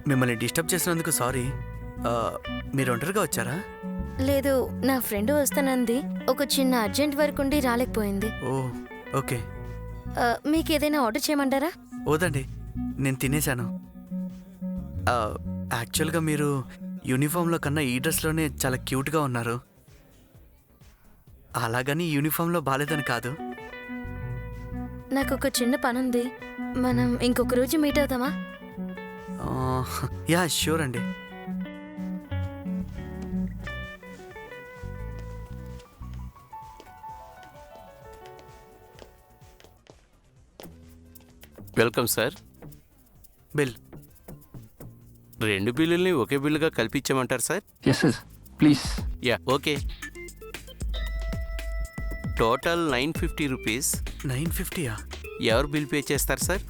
మిమ్మల్ని డిస్టర్బ్ చేసినందుకు సారీ. మీరు ఒంటరిగా వచ్చారా? లేదు, నా ఫ్రెండ్ వస్తానంది. ఒక చిన్న అర్జెంట్ వర్క్ ఉండి రాలేకపోయింది. ఓ ఓకే. మీకు ఏదైనా ఆర్డర్ చేయమంటారా? వద్దండి, నేను తినేశాను. యాక్చువల్గా మీరు యూనిఫామ్లో కన్నా ఈ డ్రెస్లోనే చాలా క్యూట్గా ఉన్నారు. అలాగని యూనిఫామ్లో బాగాలేదని కాదు. నాకు ఒక చిన్న పనుంది. మనం ఇంకొక రోజు మీట్ అవుతామా? యా ష్యూర్ అండి. Welcome sir. బిల్. 2 బిల్లుల్ని ఒకే బిల్లుగా కల్పించమంటారు sir? Yes sir, please. Yeah okay. Total 950 rupees. 950యా? ఎవరు బిల్ పే చేస్తారు సార్?